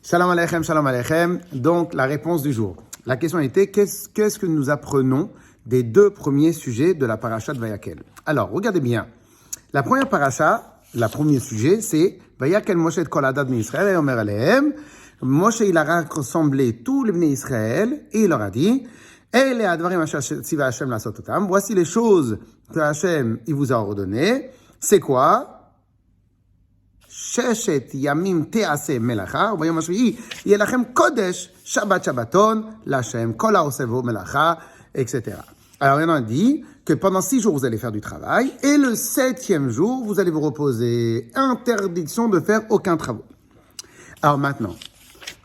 Shalom Aleichem, Shalom Aleichem. Donc, la réponse du jour. La question était, qu'est-ce que nous apprenons des deux premiers sujets de la paracha de Vayakel? Alors, regardez bien. La première paracha, le premier sujet, c'est Vayakel Moshe et Kol Hadad Israël et Omer Alehem. Moshe, il a rassemblé tous les Bnei Israël et il leur a dit, Ele advarim asher tziva Hashem lasot otam. Voici les choses que Hashem, il vous a ordonnées. C'est quoi? Sheshet yamim te'aseh melacha, ubayom hashvi'i yeh lachem kodesh, Shabbat Shabbaton, l'Hashem, kol ha'oseh bo melacha, etc. Alors, il en a dit que pendant 6 jours, vous allez faire du travail, et le 7e jour, vous allez vous reposer. Interdiction de faire aucun travail. Alors maintenant,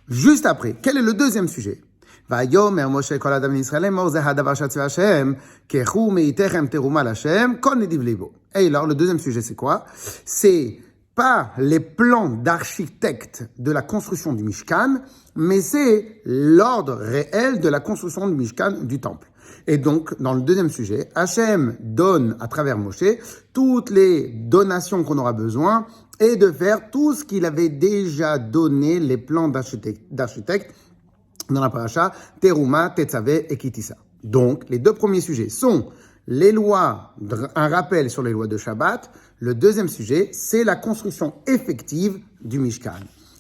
juste après, quel est le deuxième sujet? Vayomer Moshe kol adam Yisrael mor ze hadavar shatziva Hashem kechu meitechem teruma l'Hashem kol nediv lebo. Et alors, le deuxième sujet, c'est quoi? C'est pas les plans d'architecte de la construction du Mishkan, mais c'est l'ordre réel de la construction du Mishkan, du temple. Et donc, dans le deuxième sujet, Hachem donne à travers Moshe toutes les donations qu'on aura besoin et de faire tout ce qu'il avait déjà donné, les plans d'architecte dans la paracha, Teruma, Tetzavé et Kitissa. Donc, les deux premiers sujets sont les lois, un rappel sur les lois de Shabbat. Le deuxième sujet, c'est la construction effective du Mishkan.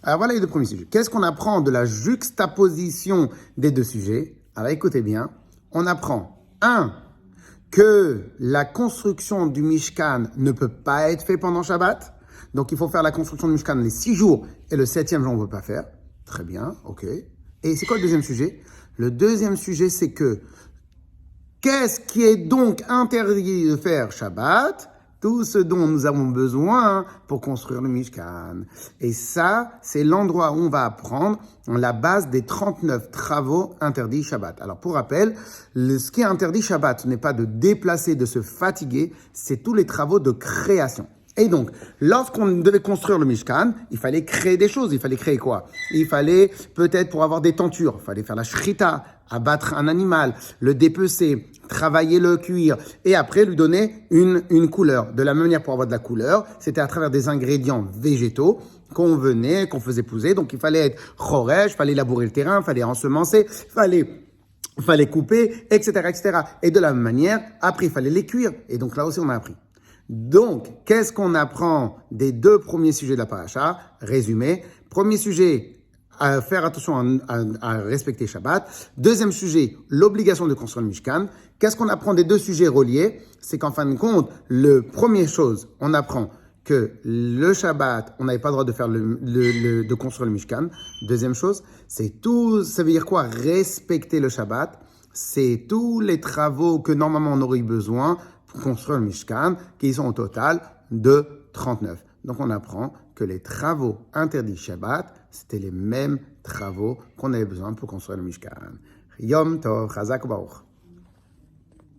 Alors voilà les deux premiers sujets. Qu'est-ce qu'on apprend de la juxtaposition des deux sujets? Alors écoutez bien, on apprend, que la construction du Mishkan ne peut pas être faite pendant Shabbat. Donc il faut faire la construction du Mishkan les 6 jours et le 7e jour on ne peut pas faire. Très bien, ok. Et c'est quoi le deuxième sujet? Le deuxième sujet, c'est que qu'est-ce qui est donc interdit de faire Shabbat? Tout ce dont nous avons besoin pour construire le Mishkan. Et ça, c'est l'endroit où on va apprendre la base des 39 travaux interdits Shabbat. Alors, pour rappel, ce qui est interdit Shabbat, ce n'est pas de déplacer, de se fatiguer, c'est tous les travaux de création. Et donc, lorsqu'on devait construire le Mishkan, il fallait créer des choses. Il fallait créer quoi? Il fallait peut-être pour avoir des tentures, il fallait faire la shrita, abattre un animal, le dépecer, travailler le cuir et après lui donner une couleur. De la même manière, pour avoir de la couleur, c'était à travers des ingrédients végétaux qu'on faisait pousser. Donc, il fallait être choresh, il fallait labourer le terrain, il fallait ensemencer, il fallait couper, etc., etc. Et de la même manière, après, il fallait les cuire. Et donc, là aussi, on a appris. Donc, qu'est-ce qu'on apprend des deux premiers sujets de la paracha? Résumé. Premier sujet, à faire attention à respecter Shabbat. Deuxième sujet, l'obligation de construire le Mishkan. Qu'est-ce qu'on apprend des deux sujets reliés? C'est qu'en fin de compte, première chose, on apprend que le Shabbat, on n'avait pas le droit de faire de construire le Mishkan. Deuxième chose, c'est tout, ça veut dire quoi? Respecter le Shabbat. C'est tous les travaux que normalement on aurait eu besoin pour construire le Mishkan, qui sont au total de 39. Donc on apprend que les travaux interdits Shabbat, c'était les mêmes travaux qu'on avait besoin pour construire le Mishkan. Yom Tov, Chazak Baruch.